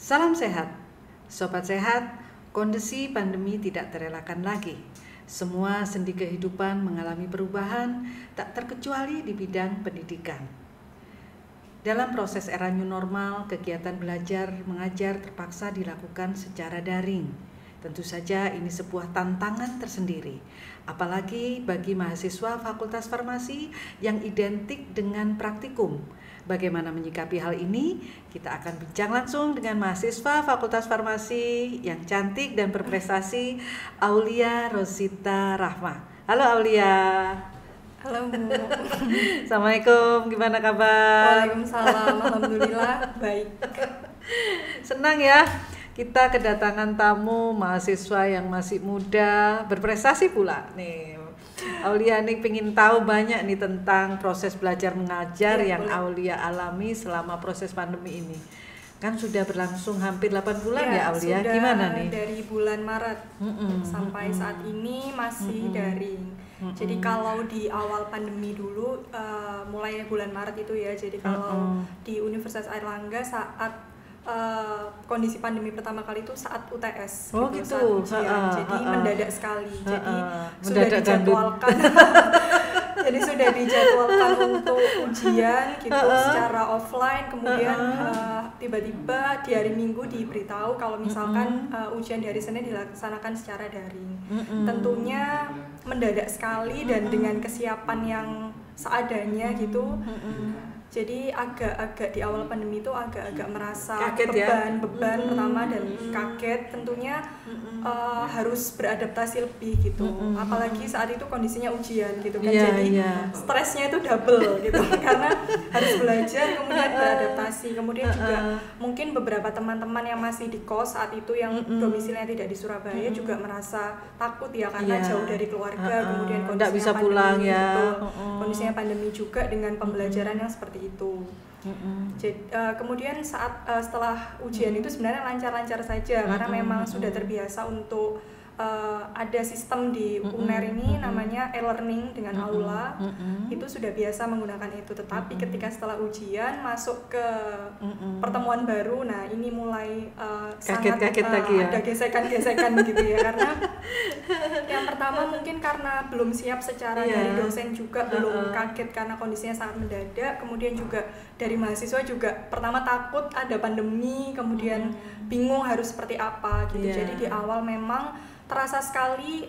Salam sehat, Sobat Sehat. Kondisi pandemi tidak terelakkan lagi. Semua sendi kehidupan mengalami perubahan, tak terkecuali di bidang pendidikan. Dalam proses era new normal, kegiatan belajar mengajar terpaksa dilakukan secara daring. Tentu saja ini sebuah tantangan tersendiri, apalagi bagi mahasiswa Fakultas Farmasi yang identik dengan praktikum. Bagaimana menyikapi hal ini? Kita akan bincang langsung dengan mahasiswa Fakultas Farmasi yang cantik dan berprestasi, Aulia Rosita Rahma. Halo Aulia. Halo Bu. Assalamualaikum, gimana kabar? Waalaikumsalam, alhamdulillah baik. Senang ya, kita kedatangan tamu mahasiswa yang masih muda, berprestasi pula nih. Aulia nih pengen tahu banyak nih tentang proses belajar mengajar yang boleh. Aulia alami selama proses pandemi ini. Kan sudah berlangsung hampir 8 bulan ya Aulia, sudah gimana nih? dari bulan Maret sampai saat ini masih daring. Jadi kalau di awal pandemi dulu, mulai bulan Maret itu ya, jadi kalau di Universitas Airlangga saat kondisi pandemi pertama kali itu saat UTS, gitu. saat ujian. Jadi mendadak sekali. Jadi sudah Mendadak dijadwalkan. Jadi sudah dijadwalkan untuk ujian gitu secara offline, kemudian tiba-tiba di hari Minggu diberitahu kalau misalkan ujian di hari Senin dilaksanakan secara daring. Tentunya mendadak sekali dan dengan kesiapan yang seadanya gitu. Jadi agak-agak di awal pandemi itu agak-agak merasa kaget beban pertama dan kaget, tentunya harus beradaptasi lebih gitu. Apalagi saat itu kondisinya ujian gitu kan, jadi stresnya itu double gitu karena harus belajar kemudian beradaptasi. Kemudian juga mungkin beberapa teman-teman yang masih di kos saat itu yang domisilinya tidak di Surabaya juga merasa takut ya karena jauh dari keluarga, kemudian kondisinya bisa pandemi, pulang ya. Kondisinya pandemi juga dengan pembelajaran yang seperti itu. Jadi, kemudian saat setelah ujian itu sebenarnya lancar-lancar saja karena memang sudah terbiasa untuk ada sistem di UNER ini namanya e-learning dengan aula, itu sudah biasa menggunakan itu. Tetapi ketika setelah ujian masuk ke pertemuan baru, nah ini mulai sangat lagi ya. ada gesekan-gesekan gitu ya, karena yang pertama mungkin karena belum siap secara dari dosen juga belum kaget karena kondisinya sangat mendadak, kemudian juga dari mahasiswa juga pertama takut ada pandemi, kemudian bingung harus seperti apa gitu. Jadi di awal memang terasa sekali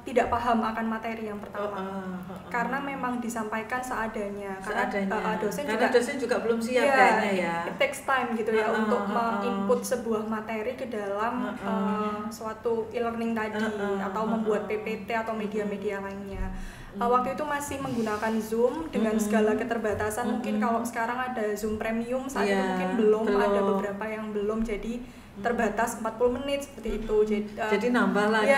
tidak paham akan materi yang pertama, karena memang disampaikan seadanya. Karena dosen juga belum siap kayaknya ya. It takes time gitu ya untuk menginput sebuah materi ke dalam suatu e-learning tadi atau membuat PPT atau media-media lainnya. Waktu itu masih menggunakan Zoom dengan segala keterbatasan. Mungkin kalau sekarang ada Zoom Premium, saat itu mungkin belum, ada beberapa yang belum, jadi terbatas 40 menit seperti itu. Jadi nambah lagi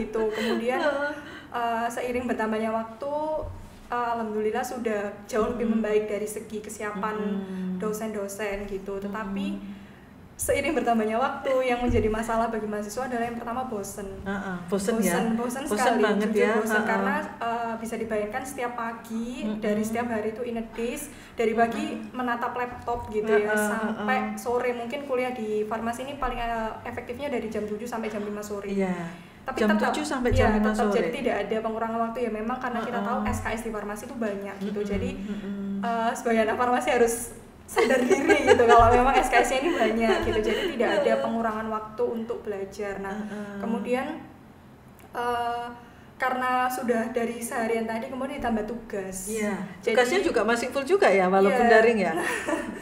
gitu. Kemudian seiring bertambahnya waktu, alhamdulillah sudah jauh lebih membaik dari segi kesiapan dosen-dosen gitu. Tetapi seiring bertambahnya waktu, yang menjadi masalah bagi mahasiswa adalah yang pertama bosen sekali banget ya. Karena bisa dibayangkan setiap pagi dari setiap hari itu in a days, dari pagi menatap laptop gitu ya sampai sore. Mungkin kuliah di farmasi ini paling efektifnya dari jam 7 sampai jam 5 sore. Tapi jam tetap, 7 sampai jam 5 sore. Jadi tidak ada pengurangan waktu ya, memang karena kita tahu SKS di farmasi itu banyak gitu. Jadi sebagai anak farmasi harus sadar diri gitu kalau memang SKS-nya ini banyak gitu. Jadi tidak ada pengurangan waktu untuk belajar. Nah, kemudian karena sudah dari seharian tadi kemudian ditambah tugas. Tugasnya juga masih full juga ya walaupun daring ya.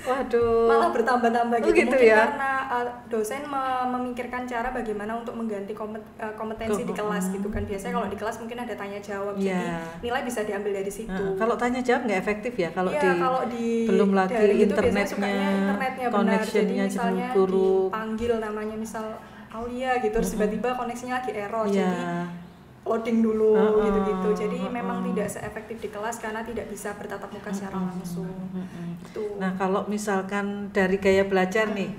Waduh. Malah bertambah-tambah gitu. Gitu mungkin ya? Karena dosen memikirkan cara bagaimana untuk mengganti kompetensi di kelas gitu kan. Biasanya kalau di kelas mungkin ada tanya jawab, jadi nilai bisa diambil dari situ. Kalau tanya jawab nggak efektif ya kalau di belum lagi gitu, internetnya connectionnya misalnya buruk, dipanggil namanya misal Aulia gitu, terus tiba-tiba koneksinya lagi error, jadi loading dulu gitu-gitu. Jadi memang tidak seefektif di kelas karena tidak bisa bertatap muka secara langsung. Nah, kalau misalkan dari gaya belajar nih,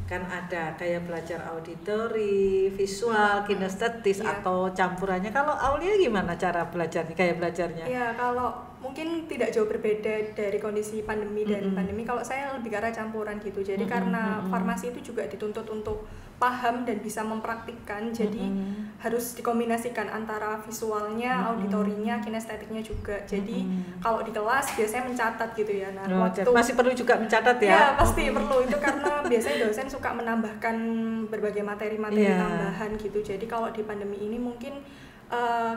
kan ada kayak belajar auditori, visual, kinestetis atau campurannya. Kalau Aulia gimana cara belajarnya, kayak belajarnya? Ya, kalau mungkin tidak jauh berbeda dari kondisi pandemi dan pandemi, kalau saya lebih ke arah campuran gitu. Jadi karena farmasi itu juga dituntut untuk paham dan bisa mempraktikkan, jadi harus dikombinasikan antara visualnya, auditorinya, kinestetiknya juga. Jadi kalau di kelas biasanya mencatat gitu ya. Nah, waktu masih perlu juga mencatat ya? Ya, pasti perlu itu karena biasanya dosen suka menambahkan berbagai materi-materi tambahan gitu. Jadi kalau di pandemi ini mungkin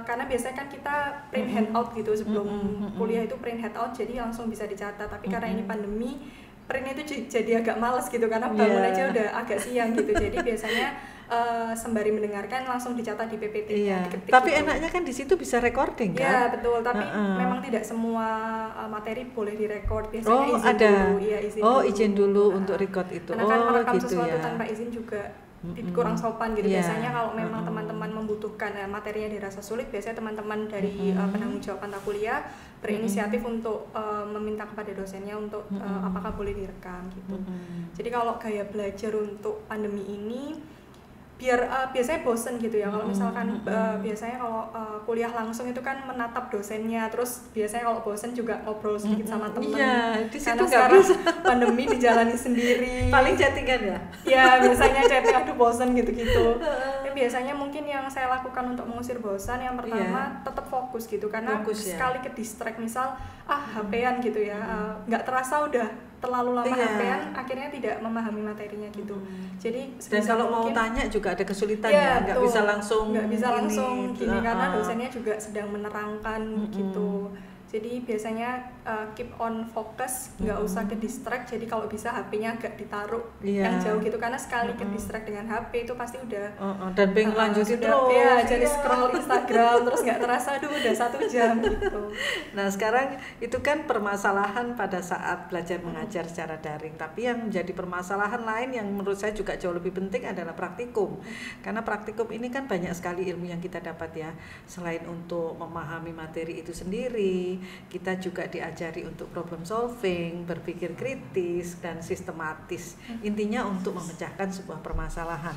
karena biasanya kan kita print handout gitu sebelum kuliah itu print handout, jadi langsung bisa dicatat. Tapi karena ini pandemi, print itu jadi agak males gitu karena bangun aja udah agak siang gitu. Jadi biasanya sembari mendengarkan langsung dicatat di PPT-nya. Tapi gitu. enaknya kan di situ bisa recording kan? Ya betul, tapi memang tidak semua materi boleh direkord. Biasanya izin ada. dulu. Ya, izin dulu untuk record itu. Karena kan merekam gitu sesuatu ya. tanpa izin juga kurang sopan gitu. Biasanya kalau memang teman-teman membutuhkan materinya dirasa sulit, biasanya teman-teman dari penanggung jawab mata kuliah berinisiatif untuk meminta kepada dosennya untuk apakah boleh direkam gitu. Jadi kalau gaya belajar untuk pandemi ini biar biasanya bosen gitu ya. Kalau misalkan biasanya kalau kuliah langsung itu kan menatap dosennya, terus biasanya kalau bosen juga ngobrol sedikit sama temen. Iya, di situ karena sekarang pandemi dijalani sendiri. Paling chattingan ya? Ya biasanya chatting, aduh bosen gitu-gitu. Biasanya mungkin yang saya lakukan untuk mengusir bosan, yang pertama tetap fokus gitu, karena sekali ke distract, misal HP-an gitu ya, nggak terasa udah terlalu lama HP-an, akhirnya tidak memahami materinya gitu. Jadi dan kalau mau tanya juga ada kesulitan ya, nggak bisa langsung gini karena dosennya juga sedang menerangkan gitu. Jadi biasanya keep on focus, nggak usah ke distract. Jadi kalau bisa HP-nya agak ditaruh yang jauh gitu, karena sekali ke distract dengan HP itu pasti udah dan pengen lanjutin terus. Ya, jadi scroll Instagram terus nggak terasa, aduh udah 1 jam gitu. Nah sekarang itu kan permasalahan pada saat belajar mengajar secara daring. Tapi yang menjadi permasalahan lain yang menurut saya juga jauh lebih penting adalah praktikum. Karena praktikum ini kan banyak sekali ilmu yang kita dapat ya. Selain untuk memahami materi itu sendiri, kita juga diajari untuk problem solving, berpikir kritis dan sistematis. Intinya untuk memecahkan sebuah permasalahan.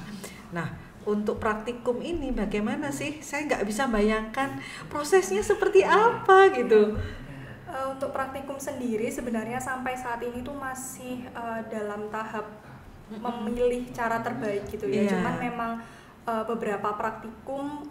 Nah, untuk praktikum ini bagaimana sih? Saya nggak bisa bayangkan prosesnya seperti apa gitu. Untuk praktikum sendiri sebenarnya sampai saat ini tuh masih dalam tahap memilih cara terbaik gitu ya. Cuman memang beberapa praktikum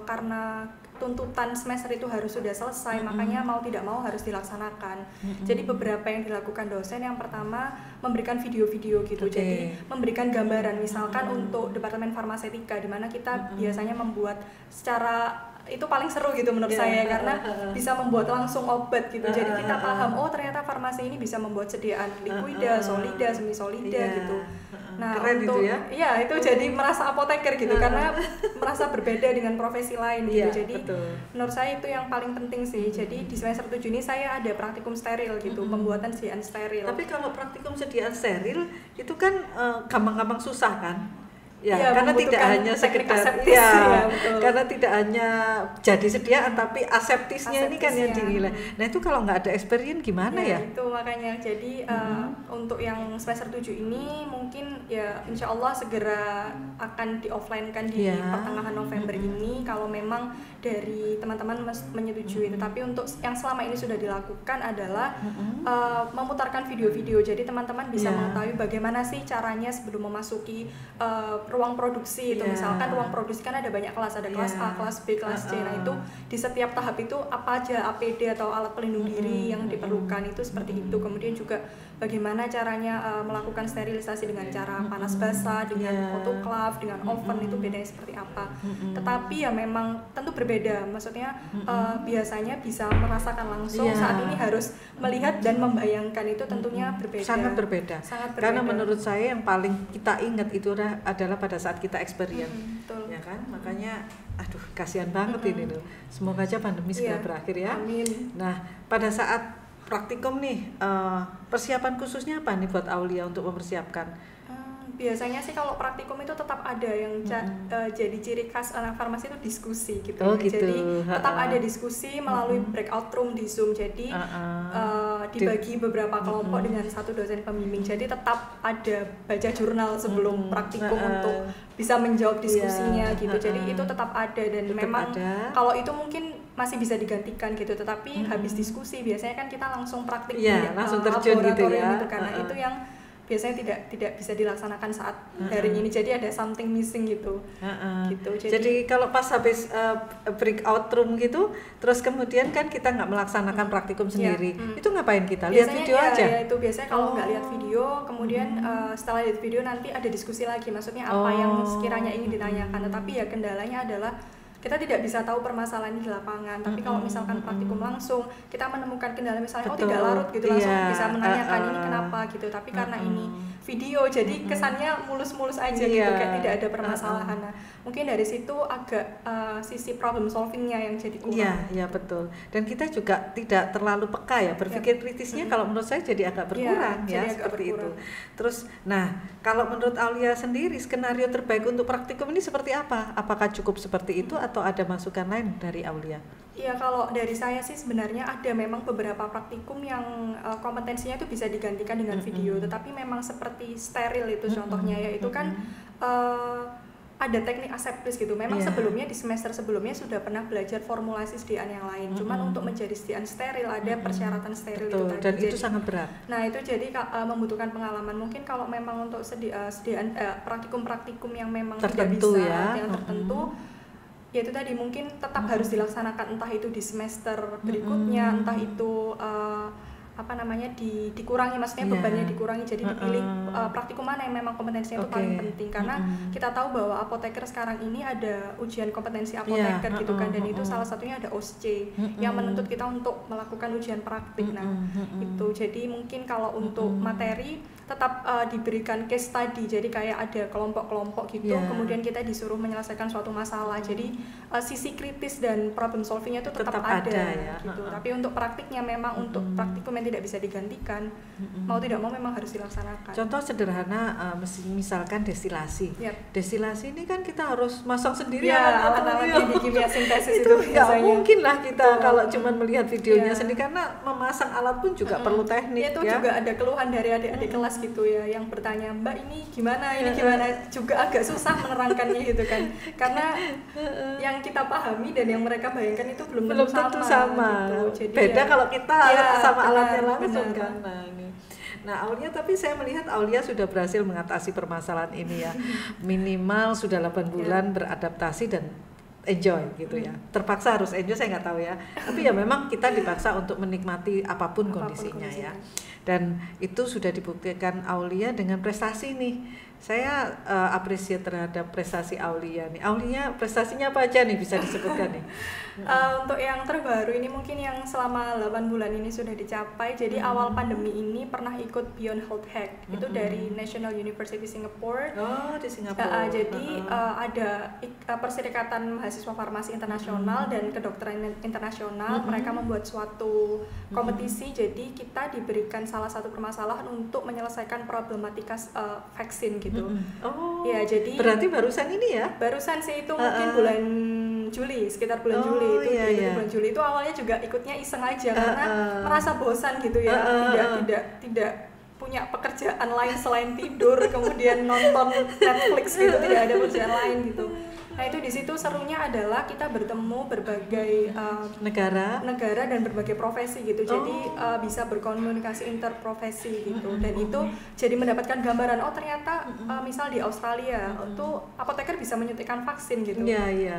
karena tuntutan semester itu harus sudah selesai, makanya mau tidak mau harus dilaksanakan. Jadi beberapa yang dilakukan dosen, yang pertama memberikan video-video gitu. Jadi memberikan gambaran, misalkan untuk Departemen Farmasetika, di mana kita biasanya membuat secara itu paling seru gitu menurut saya, karena bisa membuat langsung obat gitu. Jadi kita paham, oh ternyata farmasi ini bisa membuat sediaan liquida, solida, semi solida gitu. Nah, keren untuk itu ya. Itu jadi merasa apoteker gitu, karena merasa berbeda dengan profesi lain gitu. Jadi menurut saya itu yang paling penting sih. Jadi di semester 7 ini saya ada praktikum steril gitu, pembuatan sediaan steril. Tapi kalau praktikum sediaan steril itu kan gampang-gampang susah kan? Ya, karena tidak hanya sekedar karena tidak hanya jadi sediaan, tapi aseptisnya ini kan yang dinilai. Nah itu kalau nggak ada experience gimana ya? Itu makanya jadi untuk yang semester 7 ini mungkin ya insya Allah segera akan di offline-kan di pertengahan November ini kalau memang dari teman-teman menyetujui. Tetapi untuk yang selama ini sudah dilakukan adalah memutarkan video-video, jadi teman-teman bisa mengetahui bagaimana sih caranya sebelum memasuki ruang produksi itu. Misalkan ruang produksi kan ada banyak kelas, ada kelas A, kelas B, kelas C. Nah itu di setiap tahap itu apa aja APD atau alat pelindung diri yang diperlukan itu seperti itu. Kemudian juga bagaimana caranya melakukan sterilisasi dengan cara panas basah, dengan autoclave, dengan oven, itu bedanya seperti apa. Tetapi ya memang tentu berbeda. Maksudnya biasanya bisa merasakan langsung, saat ini harus melihat dan membayangkan, itu tentunya berbeda. Sangat berbeda. Karena menurut saya yang paling kita ingat itu adalah pada saat kita experience, ya kan? Makanya, aduh, kasihan banget ini loh. Semoga aja pandemi segera berakhir ya. Amin. Nah, pada saat praktikum nih, persiapan khususnya apa nih buat Aulia untuk mempersiapkan? Biasanya sih kalau praktikum itu tetap ada yang jadi ciri khas anak farmasi itu diskusi gitu. Gitu. Jadi tetap ada diskusi melalui breakout room di Zoom. Jadi dibagi beberapa kelompok dengan satu dosen pembimbing. Jadi tetap ada baca jurnal sebelum praktikum untuk bisa menjawab diskusinya gitu. Jadi itu tetap ada dan tetap memang ada. Kalau itu mungkin masih bisa digantikan gitu. Tetapi habis diskusi biasanya kan kita langsung praktik di langsung terjun gitu ya. Gitu, karena itu yang biasanya tidak bisa dilaksanakan saat daring ini, jadi ada something missing gitu. Gitu. Jadi kalau pas habis breakout room gitu, terus kemudian kan kita nggak melaksanakan praktikum sendiri, itu ngapain kita? Lihat video aja? Ya itu biasanya kalau nggak lihat video, kemudian setelah lihat video nanti ada diskusi lagi, maksudnya apa yang sekiranya ingin ditanyakan. Tetapi ya kendalanya adalah kita tidak bisa tahu permasalahan di lapangan, tapi kalau misalkan praktikum langsung kita menemukan kendala misalnya tidak larut gitu, langsung bisa menanyakan ini kenapa gitu, tapi karena ini video jadi kesannya mulus-mulus aja gitu, kayak tidak ada permasalahan. Nah, mungkin dari situ agak sisi problem solvingnya yang jadi kurang. Iya betul, dan kita juga tidak terlalu peka ya, berpikir kritisnya kalau menurut saya jadi agak berkurang ya seperti itu. Terus nah kalau menurut Aulia sendiri skenario terbaik untuk praktikum ini seperti apa? Apakah cukup seperti itu atau ada masukan lain dari Aulia? Iya, kalau dari saya sih sebenarnya ada memang beberapa praktikum yang kompetensinya itu bisa digantikan dengan video, tetapi memang seperti steril itu contohnya, yaitu kan ada teknik aseptis gitu. Memang sebelumnya di semester sebelumnya sudah pernah belajar formulasi sediaan yang lain. Cuman untuk menjadi sediaan steril ada persyaratan steril. Betul, itu tadi. Dan itu sangat berat. Nah itu jadi membutuhkan pengalaman. Mungkin kalau memang untuk sediaan praktikum-praktikum yang memang tertentu tidak bisa, ya, yang tertentu, ya itu tadi mungkin tetap harus dilaksanakan, entah itu di semester berikutnya, entah itu dikurangi, maksudnya bebannya dikurangi, jadi dipilih praktikum mana yang memang kompetensinya itu paling penting, karena kita tahu bahwa apoteker sekarang ini ada ujian kompetensi apoteker gitu kan, dan itu salah satunya ada OSCE yang menuntut kita untuk melakukan ujian praktik. Nah itu jadi mungkin kalau untuk materi tetap diberikan case study, jadi kayak ada kelompok-kelompok gitu, kemudian kita disuruh menyelesaikan suatu masalah, jadi sisi kritis dan problem solvingnya itu tetap ada ya. Gitu. Tapi untuk praktiknya memang untuk praktikum yang tidak bisa digantikan, mau tidak mau memang harus dilaksanakan. Contoh sederhana, misalkan destilasi. Destilasi ini kan kita harus masak sendiri alat-alatnya di kimia sintesis itu nggak mungkin lah kita kalau cuma melihat videonya sendiri, karena memasang alat pun juga perlu teknik. Itu juga ada keluhan dari adik-adik kelas gitu ya, yang bertanya, Mbak ini gimana, juga agak susah menerangkannya gitu kan, karena yang kita pahami dan yang mereka bayangkan itu belum tentu sama gitu. Jadi beda kalau kita sama alatnya langsung kan. Nah Aulia, tapi saya melihat Aulia sudah berhasil mengatasi permasalahan ini ya, minimal sudah 8 bulan beradaptasi dan enjoy gitu ya. Terpaksa harus enjoy, saya nggak tahu ya, tapi ya memang kita dipaksa untuk menikmati apapun kondisinya ya. Dan itu sudah dibuktikan Aulia dengan prestasi nih. Saya apresiasi terhadap prestasi Aulia nih. Aulia prestasinya apa aja nih, bisa disebutkan nih? Untuk yang terbaru ini mungkin yang selama 8 bulan ini sudah dicapai. Jadi awal pandemi ini pernah ikut Beyond Health Hack, itu dari National University Singapore. Oh, di Singapura. Jadi ada Perserikatan Mahasiswa Farmasi Internasional dan Kedokteran Internasional. Mereka membuat suatu kompetisi. Jadi kita diberikan salah satu permasalahan untuk menyelesaikan problematika vaksin gitu. Ya, jadi berarti barusan ini ya? Barusan sih, itu mungkin bulan Juli, sekitar bulan Juli itu. Bulan Juli itu awalnya juga ikutnya iseng aja karena merasa bosan gitu ya, tidak punya pekerjaan lain selain tidur, kemudian nonton Netflix gitu, tidak ada pekerjaan lain gitu. Nah itu di situ serunya adalah kita bertemu berbagai negara dan berbagai profesi gitu. Jadi bisa berkomunikasi interprofesi gitu. Dan itu jadi mendapatkan gambaran, oh ternyata misal di Australia itu apoteker bisa menyuntikkan vaksin gitu.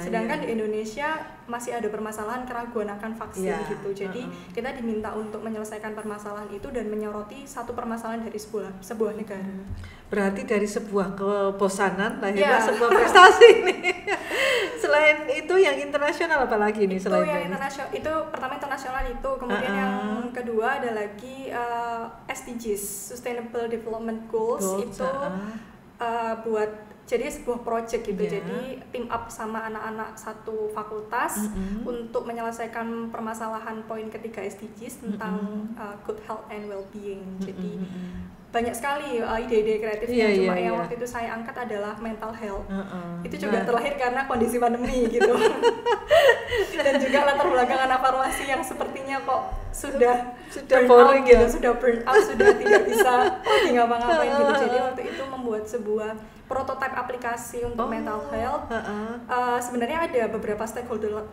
Sedangkan di Indonesia masih ada permasalahan keraguan akan vaksin gitu. Jadi kita diminta untuk menyelesaikan permasalahan itu dan menyoroti satu permasalahan dari sebuah negara. Berarti dari sebuah kebosanan lahirlah sebuah prestasi nih. Selain itu yang internasional apalagi nih? Selain yang internasional itu pertama internasional itu, kemudian yang kedua ada lagi SDGs, Sustainable Development Goals itu buat jadi sebuah project gitu. Jadi team up sama anak-anak satu fakultas untuk menyelesaikan permasalahan poin ketiga SDGs tentang good health and well-being. Jadi banyak sekali ide-ide kreatifnya, cuma yang waktu itu saya angkat adalah mental health. Itu juga terlahir karena kondisi pandemi gitu. Dan juga latar belakang anak farmasi yang sepertinya kok sudah boring out, ya, sudah burn out, sudah tidak bisa lagi ngapa-ngapain gitu. Jadi waktu itu membuat sebuah prototipe aplikasi untuk mental health. Sebenarnya ada beberapa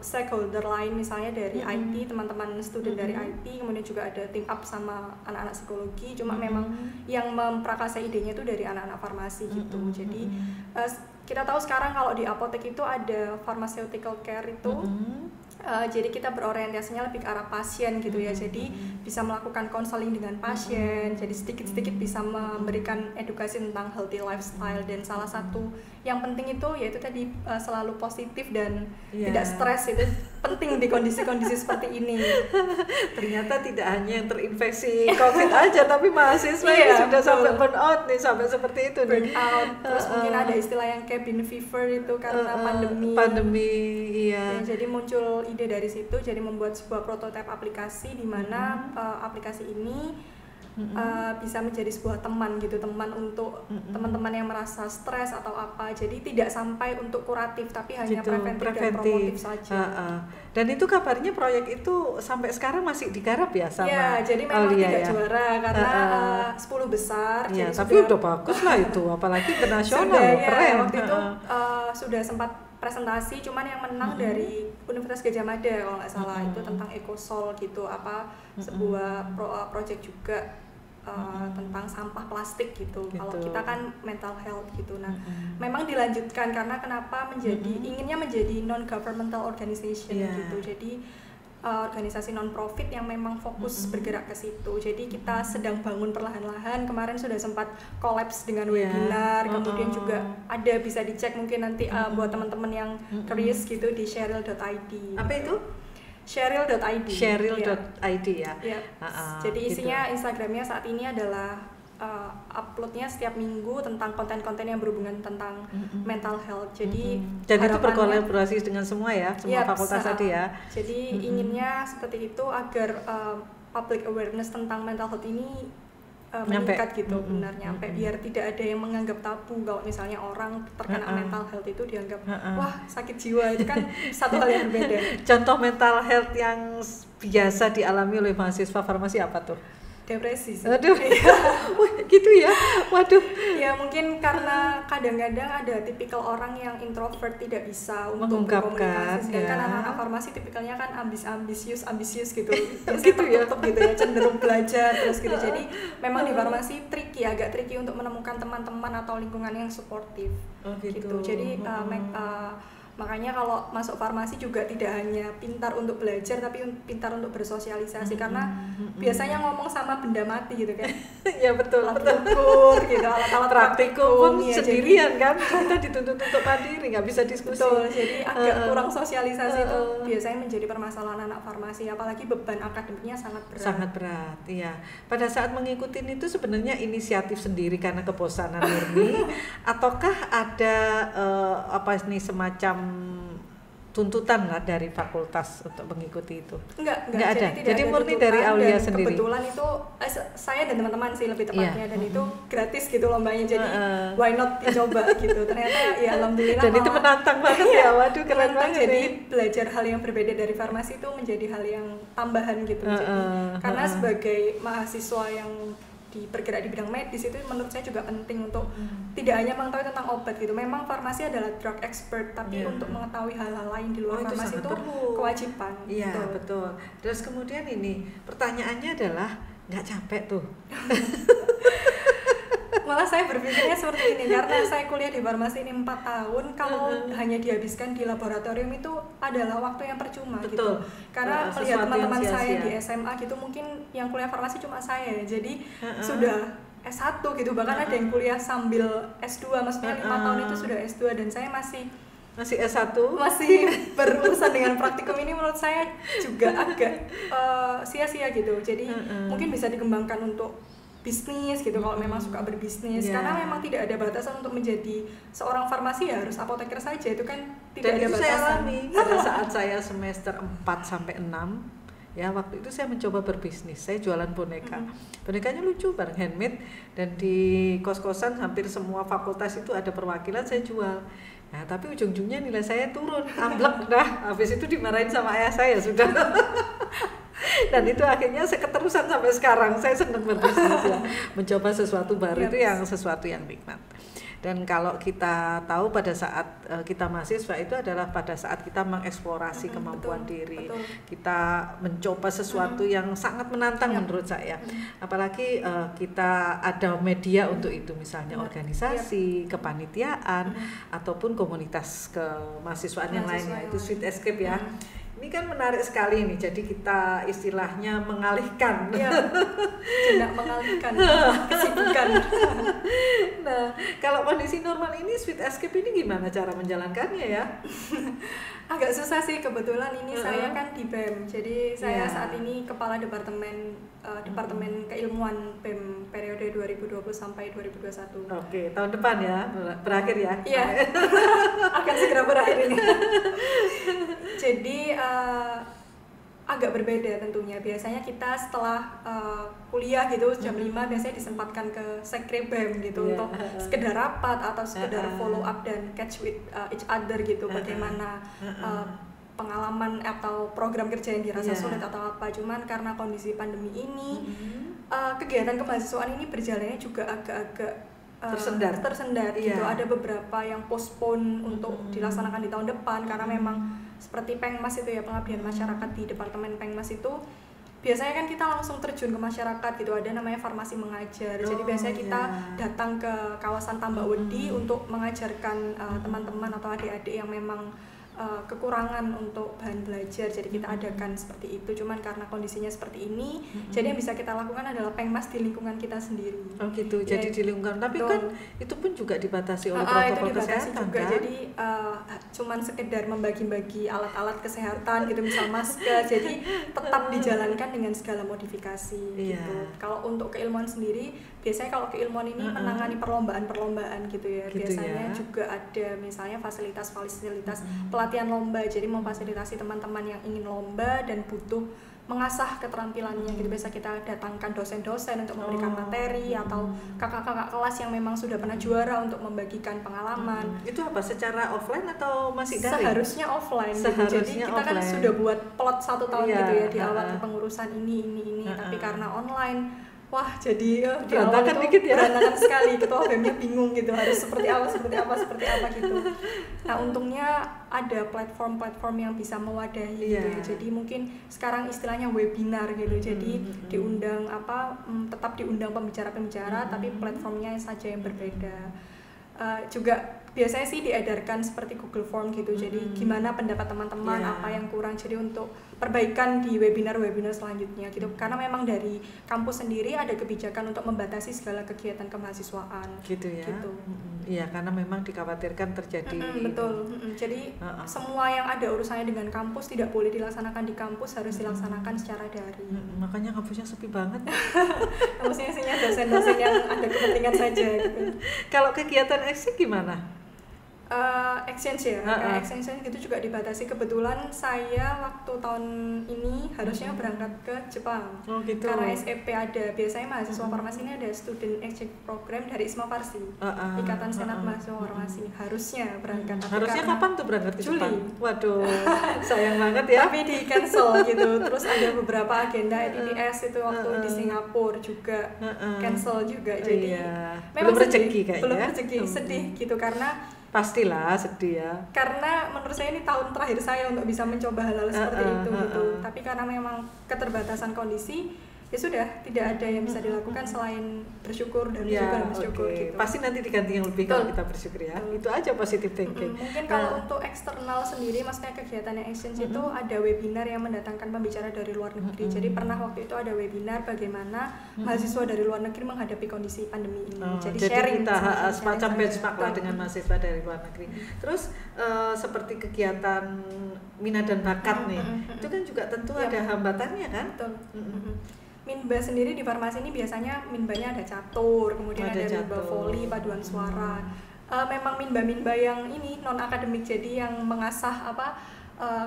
stakeholder lain, misalnya dari IT, teman-teman student dari IT, kemudian juga ada team up sama anak-anak psikologi. Cuma memang yang memprakarsai idenya itu dari anak-anak farmasi gitu. Jadi kita tahu sekarang kalau di apotek itu ada pharmaceutical care itu. Jadi kita berorientasinya lebih ke arah pasien gitu ya, jadi bisa melakukan konseling dengan pasien, jadi sedikit-sedikit bisa memberikan edukasi tentang healthy lifestyle, dan salah satu yang penting itu yaitu tadi selalu positif dan tidak stres, itu penting di kondisi-kondisi seperti ini. Ternyata tidak hanya yang terinfeksi COVID aja, tapi mahasiswa ini sudah sampai burn out nih, sampai seperti itu nih. Burn out, terus mungkin ada istilah yang cabin fever itu karena pandemi. Iya. Ya, jadi muncul ide dari situ, jadi membuat sebuah prototipe aplikasi di mana aplikasi ini bisa menjadi sebuah teman gitu, teman untuk teman-teman yang merasa stres atau apa. Jadi tidak sampai untuk kuratif, tapi hanya gitu, preventif dan promotif saja. Dan itu kabarnya proyek itu sampai sekarang masih digarap ya sama ya, jadi memang Aulia, tidak juara karena 10 besar. Ya, jadi tapi udah bagus lah itu, apalagi internasional. Sudah, keren. Waktu itu sudah sempat presentasi, cuman yang menang dari Universitas Gadjah Mada kalau nggak salah, itu tentang ekosol gitu, sebuah project juga tentang sampah plastik gitu. Kalau kita kan mental health gitu. Nah, memang dilanjutkan karena kenapa inginnya menjadi non governmental organization gitu. Jadi organisasi non profit yang memang fokus bergerak ke situ. Jadi kita sedang bangun perlahan-lahan. Kemarin sudah sempat kolaps dengan webinar, kemudian juga ada, bisa dicek mungkin nanti buat teman-teman yang curious gitu di sheryl.id. Apa itu? sheryl.id. sheryl.id ya. Jadi isinya gitu. Instagramnya saat ini adalah uploadnya setiap minggu tentang konten-konten yang berhubungan tentang mental health. Jadi itu berkolaborasi dengan semua ya, semua fakultas tadi ya. Jadi inginnya seperti itu agar public awareness tentang mental health ini meningkat gitu, nyampe biar tidak ada yang menganggap tabu kalau misalnya orang terkena mental health itu dianggap wah sakit jiwa, itu kan satu hal yang berbeda. Contoh mental health yang biasa dialami oleh mahasiswa farmasi apa tuh? Depresi sih. Aduh, gitu ya. Waduh. Ya mungkin karena kadang-kadang ada tipikal orang yang introvert, tidak bisa untuk berkomunikasi. Sedangkan anak-anak farmasi tipikalnya kan ambisius gitu. Gitu ya. Gitu ya, cenderung belajar terus gitu. Jadi memang di farmasi agak tricky untuk menemukan teman-teman atau lingkungan yang suportif. Gitu. Jadi makanya kalau masuk farmasi juga tidak hanya pintar untuk belajar, tapi pintar untuk bersosialisasi, karena biasanya ngomong sama benda mati gitu kan. Ya betul. Ukur gitu, alat-alat praktikum pun sendirian kan, kita dituntut untuk mandiri, nggak bisa diskusi. Betul, jadi agak kurang sosialisasi itu biasanya menjadi permasalahan anak farmasi, apalagi beban akademiknya sangat berat. Sangat berat, iya. Pada saat mengikuti itu sebenarnya inisiatif sendiri karena kebosanan murni, ataukah ada semacam tuntutan lah dari fakultas untuk mengikuti itu? Enggak ada. Jadi murni dari Aulia sendiri. Kebetulan itu saya dan teman-teman sih lebih tepatnya, dan itu gratis gitu lombanya, jadi why not dicoba gitu. Ternyata ya alhamdulillah. Dan itu menantang banget ya, waduh keren banget. Jadi belajar hal yang berbeda dari farmasi itu menjadi hal yang tambahan gitu. Jadi karena sebagai mahasiswa yang bergerak di bidang medis itu menurut saya juga penting untuk tidak hanya mengetahui tentang obat gitu. Memang farmasi adalah drug expert, tapi untuk mengetahui hal-hal lain di luar farmasi itu kewajiban. Iya, betul. Terus kemudian ini pertanyaannya adalah nggak capek tuh? Malah saya berpikirnya seperti ini, karena saya kuliah di farmasi ini 4 tahun, kalau hanya dihabiskan di laboratorium itu adalah waktu yang percuma. Betul. Gitu. Karena melihat teman-teman saya di SMA gitu, mungkin yang kuliah farmasi cuma saya, jadi sudah S1 gitu, bahkan ada yang kuliah sambil S2, maksudnya 5 tahun itu sudah S2, dan saya masih S1, masih berurusan dengan praktikum. Ini menurut saya juga agak sia-sia gitu. Jadi mungkin bisa dikembangkan untuk bisnis gitu, kalau memang suka berbisnis, karena memang tidak ada batasan untuk menjadi seorang farmasi, ya harus apoteker saja, itu kan tidak ada batasan. Saya alami pada saat saya semester 4 sampai 6 Ya, waktu itu saya mencoba berbisnis, saya jualan boneka. Bonekanya lucu, barang handmade, dan di kos-kosan hampir semua fakultas itu ada perwakilan, saya jual. Nah, tapi ujung-ujungnya nilai saya turun, amblek dah. Habis itu dimarahin sama ayah saya sudah. Dan itu akhirnya saya keterusan sampai sekarang. Saya senang berbisnis ya, mencoba sesuatu baru itu yang sesuatu yang nikmat. Dan kalau kita tahu pada saat kita mahasiswa itu adalah pada saat kita mengeksplorasi kemampuan diri, kita mencoba sesuatu yang sangat menantang menurut saya. Apalagi kita ada media untuk itu, misalnya organisasi, kepanitiaan, ataupun komunitas kemahasiswaan yang lainnya, itu Sweet Escape ya. Ini kan menarik sekali nih, jadi kita istilahnya mengalihkan. Tidak mengalihkan kesibukan. Nah, kalau kondisi normal ini Sweet Escape ini gimana cara menjalankannya ya? Agak susah sih, kebetulan ini saya kan di BEM, jadi saya saat ini kepala departemen keilmuan BEM periode 2020 sampai 2021. Oke, tahun depan ya, berakhir ya? Iya, akan segera berakhir ini. Jadi agak berbeda tentunya. Biasanya kita setelah kuliah gitu jam 5 biasanya disempatkan ke sekre BEM gitu untuk sekedar rapat atau sekedar follow up dan catch with each other gitu, bagaimana pengalaman atau program kerja yang dirasa sulit atau apa. Cuman karena kondisi pandemi ini kegiatan kemahasiswaan ini berjalannya juga agak-agak tersendat gitu. Ada beberapa yang postpone untuk dilaksanakan di tahun depan karena memang seperti Pengmas itu ya, pengabdian masyarakat di Departemen Pengmas itu biasanya kan kita langsung terjun ke masyarakat gitu, ada namanya farmasi mengajar. Jadi biasanya kita datang ke kawasan Tambak-Wedi untuk mengajarkan teman-teman atau adik-adik yang memang kekurangan untuk bahan belajar, jadi kita adakan seperti itu. Cuman karena kondisinya seperti ini, jadi yang bisa kita lakukan adalah Pengmas di lingkungan kita sendiri. Oh gitu, ya, jadi di lingkungan, tapi kan itu pun juga dibatasi oleh protokol kesehatan juga, kan? jadi cuman sekedar membagi-bagi alat-alat kesehatan gitu, misal masker, jadi tetap dijalankan dengan segala modifikasi gitu. Kalau untuk keilmuan sendiri, biasanya kalau keilmuan ini menangani perlombaan-perlombaan gitu ya, biasanya juga ada misalnya fasilitas-fasilitas pelatihan lomba, jadi memfasilitasi teman-teman yang ingin lomba dan butuh mengasah keterampilannya gitu. Biasa kita datangkan dosen-dosen untuk memberikan materi atau kakak-kakak kelas yang memang sudah pernah juara untuk membagikan pengalaman. Itu apa, secara offline atau masih daring? Seharusnya offline. Jadi kita kan sudah buat plot 1 tahun gitu ya di awal kepengurusan ini. Tapi karena online, wah jadi berantakan dikit ya, berantakan sekali, ketua BEM-nya bingung gitu harus seperti apa gitu. Nah untungnya ada platform-platform yang bisa mewadahi gitu ya. Jadi mungkin sekarang istilahnya webinar gitu, jadi diundang tetap diundang pembicara-pembicara tapi platformnya saja yang berbeda. Juga biasanya sih diedarkan seperti Google Form gitu, jadi gimana pendapat teman-teman, apa yang kurang, jadi untuk perbaikan di webinar-webinar selanjutnya gitu. Karena memang dari kampus sendiri ada kebijakan untuk membatasi segala kegiatan kemahasiswaan gitu ya. Iya, karena memang dikhawatirkan terjadi jadi semua yang ada urusannya dengan kampus tidak boleh dilaksanakan di kampus, harus dilaksanakan secara daring. Makanya kampusnya sepi banget. Kampusnya isinya dosen-dosen yang ada kepentingan saja gitu. Kalau kegiatan eksik gimana? Exchange ya, exchange gitu juga dibatasi. Kebetulan saya waktu tahun ini harusnya berangkat ke Jepang karena SEP ada. Biasanya mahasiswa farmasi ini ada student exchange program dari ISMA Farsi, Ikatan Senat Mahasiswa Farmasi, harusnya berangkat. Harusnya kapan tuh berangkat ke Jepang? Waduh, sayang banget ya. Tapi di cancel gitu. Terus ada beberapa agenda ETS itu waktu di Singapura juga cancel juga. Jadi belum rezeki kayaknya. Belum rezeki, sedih gitu karena pastilah sedih ya. Karena menurut saya ini tahun terakhir saya untuk bisa mencoba hal-hal seperti itu gitu. Tapi karena memang keterbatasan kondisi, ya sudah, tidak ada yang bisa dilakukan selain bersyukur dan bersyukur gitu. Pasti nanti diganti yang lebih kalau kita bersyukur ya. Itu aja positive thinking. Mungkin kalau untuk eksternal sendiri, maksudnya kegiatan yang exchange itu ada webinar yang mendatangkan pembicara dari luar negeri. Jadi pernah waktu itu ada webinar bagaimana mahasiswa dari luar negeri menghadapi kondisi pandemi ini. Jadi sharing kita semacam benchmark lah dengan mahasiswa dari luar negeri. Terus seperti kegiatan minat dan bakat nih, itu kan juga tentu ada hambatannya kan? Betul. Minba sendiri di farmasi ini biasanya minbanya ada catur, kemudian ada minba voli, paduan suara. Memang minba-minba yang ini non akademik, jadi yang mengasah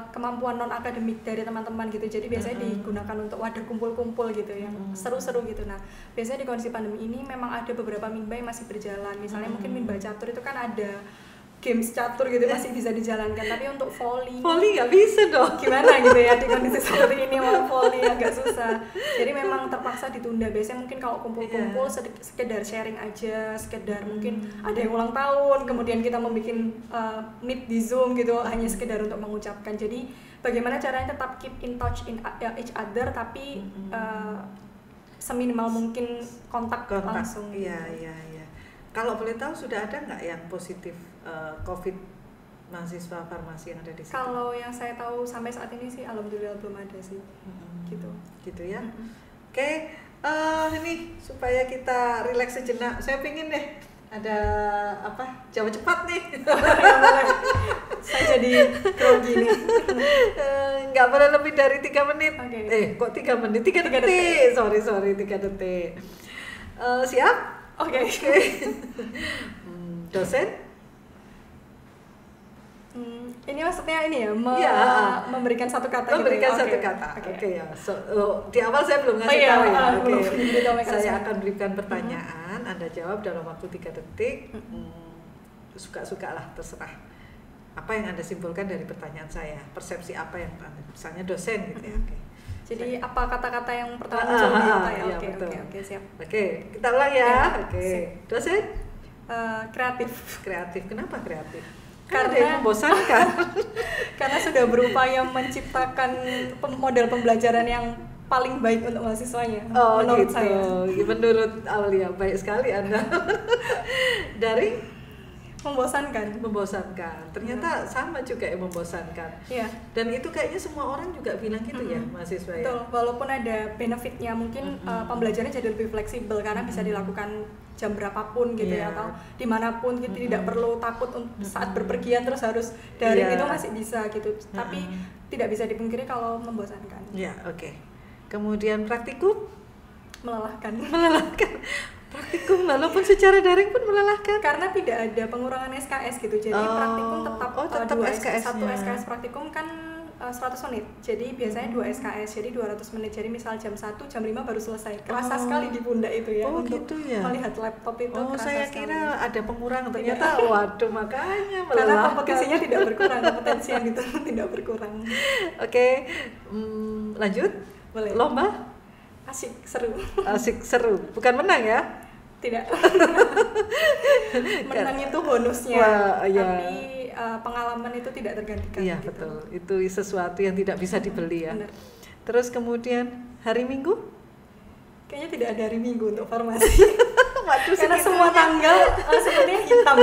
kemampuan non akademik dari teman-teman gitu. Jadi biasanya digunakan untuk wadah kumpul-kumpul gitu yang seru-seru gitu. Nah, biasanya di kondisi pandemi ini memang ada beberapa minba yang masih berjalan. Misalnya mungkin minba catur itu kan ada games catur gitu masih bisa dijalankan, tapi untuk volley nggak bisa dong. Gimana gitu ya di kondisi seperti ini mau volley agak susah. Jadi memang terpaksa ditunda. Biasanya mungkin kalau kumpul-kumpul sekedar sharing aja, sekedar mungkin ada yang ulang tahun, kemudian kita membuat meet di Zoom gitu, hanya sekedar untuk mengucapkan. Jadi bagaimana caranya tetap keep in touch each other tapi seminimal mungkin kontak langsung. Iya. Kalau boleh tahu sudah ada nggak yang positif COVID mahasiswa farmasi yang ada di situ? Kalau yang saya tahu sampai saat ini sih alhamdulillah belum ada sih. Gitu ya. Oke, ini supaya kita rileks sejenak. Saya pingin deh ada jawab cepat nih. Saya jadi grogi nih. Nggak boleh lebih dari 3 menit. Okay. Kok 3 menit? 3 detik. Sorry 3 detik. Siap? Oke. Dosen? Ini maksudnya ini ya, memberikan satu kata. Memberikan gitu. satu kata. Oke ya. Di awal saya belum ngasih tahu ya. Saya akan berikan pertanyaan, Anda jawab dalam waktu 3 detik. Suka-suka lah, terserah. Apa yang Anda simpulkan dari pertanyaan saya? Persepsi apa yang misalnya dosen gitu ya. Jadi apa kata-kata yang pertama muncul di otak ya? Oke, siap. Oke, kita ulang ya. Oke. Dosen? Kreatif. Kenapa kreatif? Karena membosankan. Karena sudah berupaya menciptakan model pembelajaran yang paling baik untuk mahasiswanya. Menurut gitu. saya. Menurut Aulia, baik sekali Anda. Dari membosankan. Ternyata sama juga yang membosankan. Iya. Dan itu kayaknya semua orang juga bilang gitu ya, mahasiswa ya. Betul. Walaupun ada benefitnya, mungkin pembelajarannya jadi lebih fleksibel karena bisa dilakukan jam berapapun gitu ya, atau dimanapun gitu, tidak perlu takut saat berpergian terus harus daring, itu masih bisa gitu. Tapi tidak bisa dipungkiri kalau membosankan. Iya, oke. Kemudian praktikum? Melelahkan. Praktikum walaupun secara daring pun melelahkan karena tidak ada pengurangan SKS gitu. Jadi praktikum tetap 2 SKS. Satu SKS praktikum kan 100 menit. Jadi biasanya 2 SKS, jadi 200 menit. Jadi misal jam 1, jam 5 baru selesai. Kerasa sekali di pundak itu ya untuk gitu ya? melihat laptop itu. Saya kira ada pengurangan, ternyata waduh makanya melelahkan. Karena kompetisinya tidak berkurang, kompetensi yang itu tidak berkurang. Oke, lanjut. Boleh. Lomba? Asik, seru. Bukan menang ya? Tidak. Menang itu bonusnya. Tapi pengalaman itu tidak tergantikan. Iya, gitu. Betul. Itu sesuatu yang tidak bisa dibeli ya. Benar. Terus kemudian hari Minggu? Kayaknya tidak ada hari Minggu untuk farmasi. Karena semua tanggal sepertinya hitam.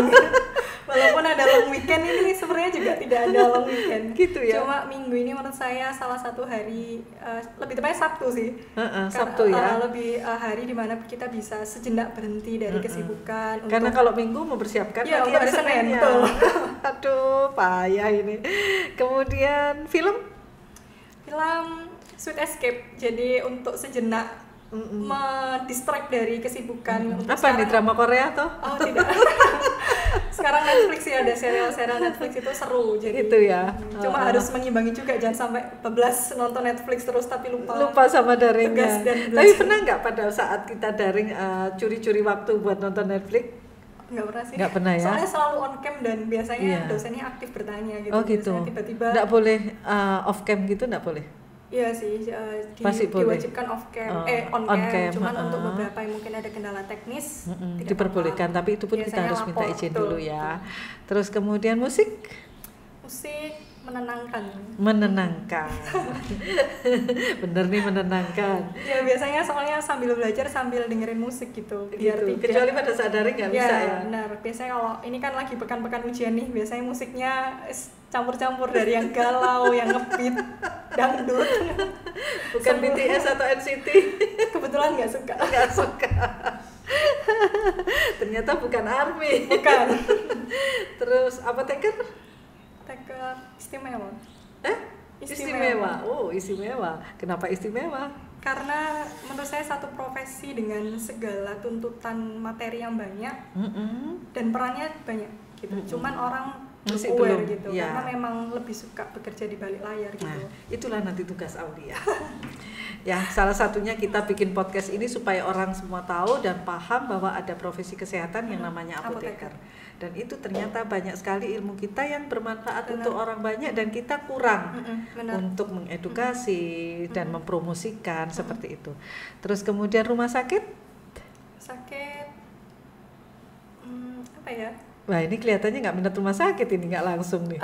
Walaupun ada long weekend, ini sebenarnya juga tidak ada long weekend. Gitu ya. Cuma minggu ini menurut saya salah satu hari, lebih tepatnya Sabtu sih. Sabtu ya. Lebih hari dimana kita bisa sejenak berhenti dari kesibukan. Karena kalau minggu mempersiapkan lagi hari Senin. Betul. Aduh, payah ini. Kemudian film Sweet Escape. Jadi untuk sejenak mendistract dari kesibukan. Apa nih, drama Korea toh? Oh tidak. Sekarang Netflix ya, ada serial Netflix itu seru. Jadi gitu ya. Cuma harus mengimbangi juga, jangan sampai bablas nonton Netflix terus tapi lupa sama daringnya. Tapi pernah nggak pada saat kita daring curi-curi waktu buat nonton Netflix? Nggak pernah sih. Nggak pernah ya. Soalnya selalu on cam dan biasanya dosennya aktif bertanya gitu. Oh gitu. Biasanya tiba-tiba. Nggak boleh off cam gitu, nggak boleh. Iya sih, diwajibkan on cam. Cuman untuk beberapa yang mungkin ada kendala teknis diperbolehkan, tapi itu pun kita harus minta izin dulu ya. Terus kemudian musik menenangkan. Bener nih, menenangkan. Ya biasanya soalnya sambil belajar sambil dengerin musik gitu. Biar gitu. Kecuali pada saat daring nggak bisa ya. Benar. Biasanya kalau ini kan lagi pekan-pekan ujian nih, biasanya musiknya campur-campur dari yang galau, yang ngebeat, dangdut. Bukan BTS atau NCT. Kebetulan nggak suka. Ternyata bukan ARMY. Bukan. Terus apa Taker istimewa. Istimewa. Oh, istimewa. Kenapa istimewa? Karena menurut saya satu profesi dengan segala tuntutan materi yang banyak dan perannya banyak gitu. Cuman orang Masih aware belum, gitu, ya. karena memang lebih suka bekerja di balik layar gitu. Nah, itulah nanti tugas Aulia. Ya, salah satunya kita bikin podcast ini supaya orang semua tahu dan paham bahwa ada profesi kesehatan yang namanya apoteker. Dan itu ternyata banyak sekali ilmu kita yang bermanfaat untuk orang banyak dan kita kurang untuk mengedukasi dan mempromosikan seperti itu. Terus kemudian rumah sakit? Apa ya? Wah, ini kelihatannya nggak minat rumah sakit ini, nggak langsung nih.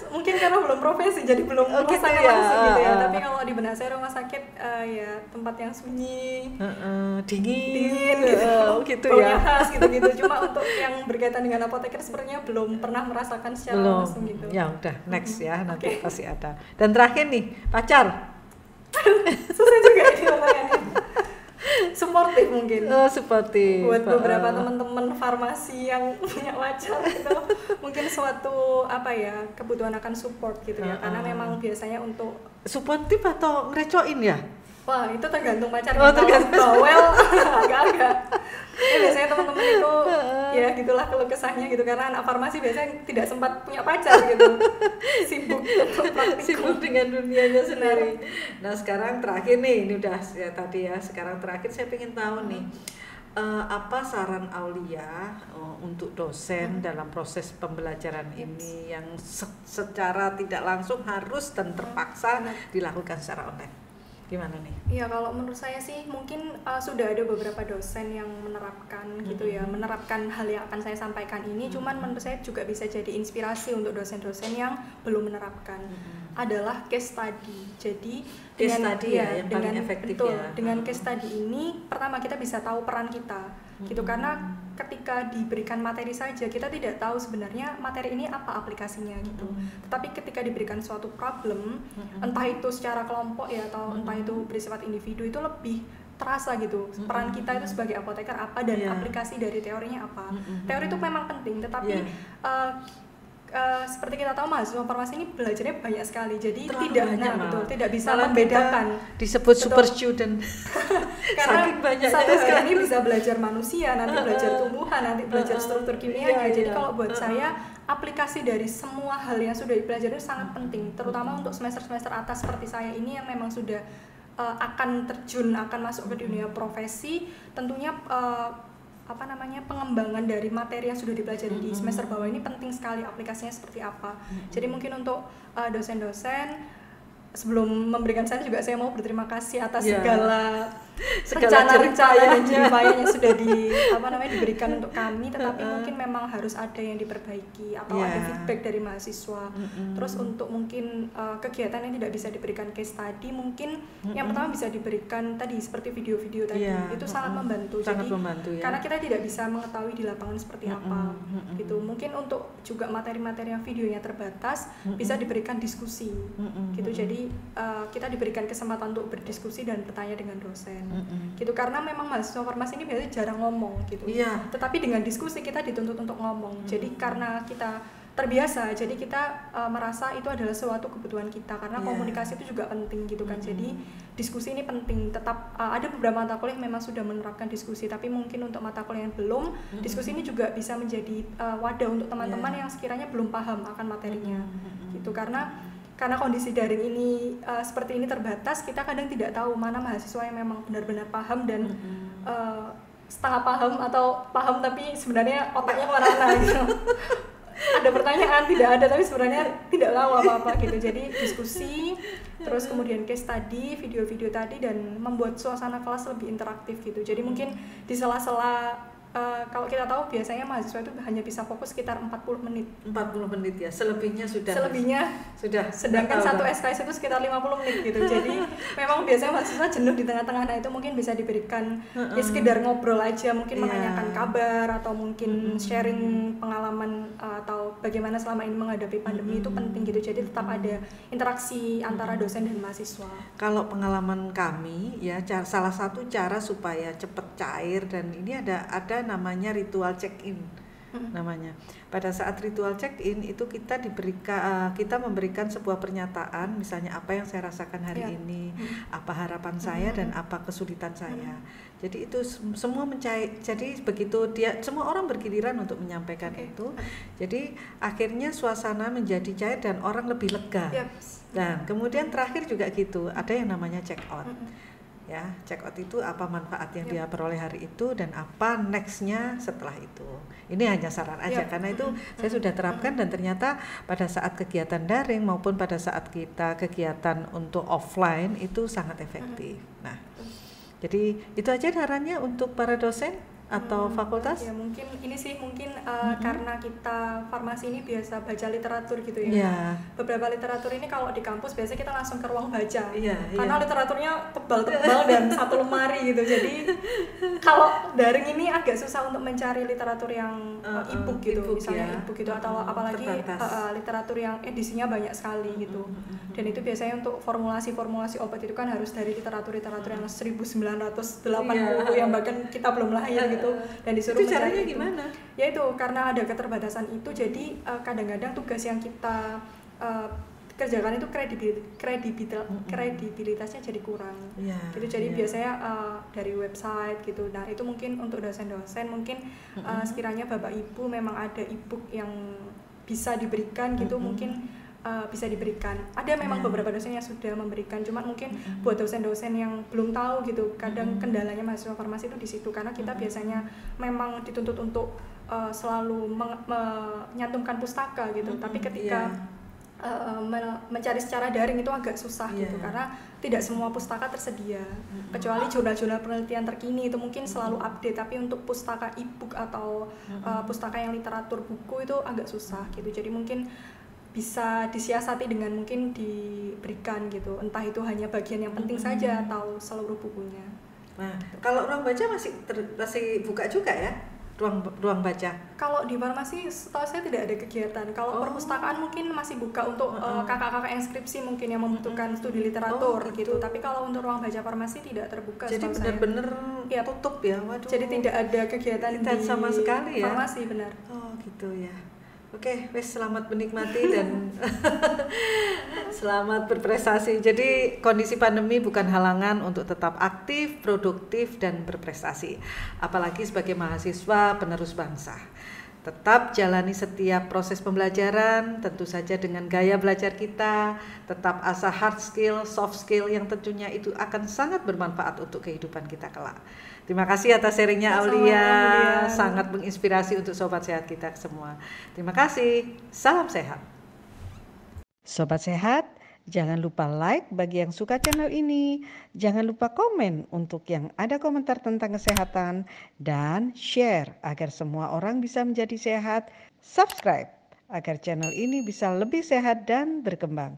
Mungkin karena belum profesi jadi belum merasakan langsung gitu ya. Tapi kalau di benak saya rumah sakit ya tempat yang sunyi, dingin gitu ya, khas gitu. Cuma untuk yang berkaitan dengan apoteker sepertinya belum pernah merasakan secara langsung gitu. Ya udah, next ya, nanti pasti ada. Dan terakhir nih, pacar. Susah juga ini pertanyaannya. Suportif mungkin. Suportif. Buat beberapa teman-teman farmasi yang punya pacar gitu, mungkin suatu kebutuhan akan support gitu ya. Karena memang biasanya untuk suportif atau ngerecoin ya? Wah, itu tergantung pacarnya. Tergantung bawel agak-agak. Biasanya teman-teman itu ya gitulah keluh kesahnya gitu, karena anak farmasi biasanya tidak sempat punya pacar gitu. Sibuk dengan dunianya sendiri. Nah, sekarang terakhir nih, ini udah ya tadi ya, sekarang terakhir saya pengen tahu nih apa saran Aulia untuk dosen dalam proses pembelajaran ini yang secara tidak langsung harus dan terpaksa dilakukan secara online. Gimana nih? Iya, kalau menurut saya sih mungkin sudah ada beberapa dosen yang menerapkan gitu ya, menerapkan hal yang akan saya sampaikan ini. Cuman menurut saya juga bisa jadi inspirasi untuk dosen-dosen yang belum menerapkan. Adalah case study. Jadi dengan dengan case study ini pertama kita bisa tahu peran kita gitu, karena ketika diberikan materi saja kita tidak tahu sebenarnya materi ini apa aplikasinya gitu. Tetapi ketika diberikan suatu problem, entah itu secara kelompok ya atau entah itu bersifat individu, itu lebih terasa gitu peran kita itu sebagai apoteker apa dan aplikasi dari teorinya apa. Teori itu memang penting, tetapi seperti kita tahu mahasiswa farmasi ini belajarnya banyak sekali, jadi tidak bisa membedakan. Disebut super student karena satu sekali ini bisa belajar manusia, nanti belajar tumbuhan, nanti belajar struktur kimianya. Jadi kalau buat saya aplikasi dari semua hal yang sudah dipelajari sangat penting, terutama untuk semester-semester atas seperti saya ini yang memang sudah akan terjun, akan masuk ke dunia profesi. Tentunya pengembangan dari materi yang sudah dipelajari di semester bawah ini penting sekali, aplikasinya seperti apa. Jadi mungkin untuk dosen-dosen, sebelum memberikan saya juga saya mau berterima kasih atas segala rencana-rencana dan jeripaya yang sudah diberikan untuk kami, tetapi mungkin memang harus ada yang diperbaiki atau ada feedback dari mahasiswa. Terus untuk mungkin kegiatan yang tidak bisa diberikan case study, mungkin yang pertama bisa diberikan tadi seperti video-video tadi, itu sangat membantu. Jadi karena kita tidak bisa mengetahui di lapangan seperti apa gitu. Mungkin untuk juga materi-materi yang videonya terbatas bisa diberikan diskusi gitu. Jadi kita diberikan kesempatan untuk berdiskusi dan bertanya dengan dosen. Gitu, karena memang mahasiswa farmasi ini biasanya jarang ngomong gitu. Tetapi dengan diskusi kita dituntut untuk ngomong. Jadi karena kita terbiasa, jadi kita merasa itu adalah suatu kebutuhan kita, karena komunikasi itu juga penting gitu kan. Jadi diskusi ini penting. Tetap ada beberapa mata kuliah memang sudah menerapkan diskusi, tapi mungkin untuk mata kuliah yang belum, diskusi ini juga bisa menjadi wadah untuk teman-teman yang sekiranya belum paham akan materinya gitu. Karena kondisi daring ini seperti ini terbatas, kita kadang tidak tahu mana mahasiswa yang memang benar-benar paham dan setengah paham atau paham tapi sebenarnya otaknya kemana-mana gitu. Ada pertanyaan, tidak ada, tapi sebenarnya tidak tahu apa-apa gitu. Jadi diskusi, terus kemudian case study, video-video tadi, dan membuat suasana kelas lebih interaktif gitu. Jadi mungkin di sela-sela kalau kita tahu biasanya mahasiswa itu hanya bisa fokus sekitar 40 menit. 40 menit ya, selebihnya sudah. Sedangkan satu SKS itu sekitar 50 menit gitu. Jadi memang biasanya mahasiswa jenuh di tengah-tengah. Nah, itu mungkin bisa diberikan sekedar ngobrol aja, mungkin menanyakan kabar atau mungkin sharing pengalaman atau bagaimana selama ini menghadapi pandemi itu penting gitu. Jadi tetap ada interaksi antara dosen dan mahasiswa. Kalau pengalaman kami ya, salah satu cara supaya cepat cair dan ini ada namanya ritual check-in. namanya. Pada saat ritual check-in itu kita memberikan sebuah pernyataan, misalnya apa yang saya rasakan hari ini, apa harapan saya dan apa kesulitan saya. Jadi itu semua mencair. Jadi begitu semua orang bergiliran untuk menyampaikan itu. Jadi akhirnya suasana menjadi cair dan orang lebih lega. Dan kemudian terakhir juga gitu, ada yang namanya check out. Ya, check out itu apa manfaat yang dia peroleh hari itu dan apa nextnya setelah itu. Ini hanya saran aja karena itu saya sudah terapkan dan ternyata pada saat kegiatan daring maupun pada saat kita kegiatan untuk offline itu sangat efektif. Nah, jadi itu aja sarannya untuk para dosen atau fakultas. Ya mungkin ini sih karena kita farmasi ini biasa baca literatur gitu ya. Beberapa literatur ini kalau di kampus biasanya kita langsung ke ruang baca. Karena literaturnya tebal-tebal dan satu lemari gitu. Jadi kalau daring ini agak susah untuk mencari literatur yang e-book gitu, misalnya e-book gitu atau apalagi literatur yang edisinya banyak sekali gitu. Dan itu biasanya untuk formulasi obat itu kan harus dari literatur yang 1980 yang bahkan kita belum lahir gitu. Dan disuruh itu caranya gimana? Ya itu karena ada keterbatasan itu, jadi kadang-kadang tugas yang kita kerjakan itu kredibilitasnya jadi kurang. Gitu. Jadi biasanya dari website gitu. Nah itu mungkin untuk dosen-dosen mungkin sekiranya Bapak Ibu memang ada e-book yang bisa diberikan gitu, mungkin bisa diberikan. Ada memang beberapa dosen yang sudah memberikan, cuman mungkin buat dosen-dosen yang belum tahu gitu, kadang kendalanya mahasiswa farmasi itu di situ karena kita biasanya memang dituntut untuk selalu menyantumkan pustaka gitu. Tapi ketika mencari secara daring itu agak susah gitu karena tidak semua pustaka tersedia. Kecuali jurnal-jurnal penelitian terkini itu mungkin selalu update, tapi untuk pustaka e-book atau pustaka yang literatur buku itu agak susah gitu. Jadi mungkin bisa disiasati dengan mungkin diberikan gitu, entah itu hanya bagian yang penting saja atau seluruh bukunya. Nah, kalau ruang baca masih buka juga ya, ruang baca? Kalau di farmasi setahu saya tidak ada kegiatan. Kalau perpustakaan mungkin masih buka untuk kakak-kakak yang skripsi mungkin yang membutuhkan studi literatur gitu. Tapi kalau untuk ruang baca farmasi tidak terbuka. Jadi benar-benar tutup ya? Waduh. Jadi tidak ada kegiatan di sama sekali ya? Farmasi, benar. Oh gitu ya. Oke, selamat menikmati dan selamat berprestasi. Jadi kondisi pandemi bukan halangan untuk tetap aktif, produktif, dan berprestasi. Apalagi sebagai mahasiswa penerus bangsa. Tetap jalani setiap proses pembelajaran, tentu saja dengan gaya belajar kita, tetap asah hard skill, soft skill yang tentunya itu akan sangat bermanfaat untuk kehidupan kita kelak. Terima kasih atas sharingnya Aulia, sangat menginspirasi untuk Sobat Sehat kita semua. Terima kasih, salam sehat. Sobat Sehat, jangan lupa like bagi yang suka channel ini, jangan lupa komen untuk yang ada komentar tentang kesehatan, dan share agar semua orang bisa menjadi sehat, subscribe agar channel ini bisa lebih sehat dan berkembang.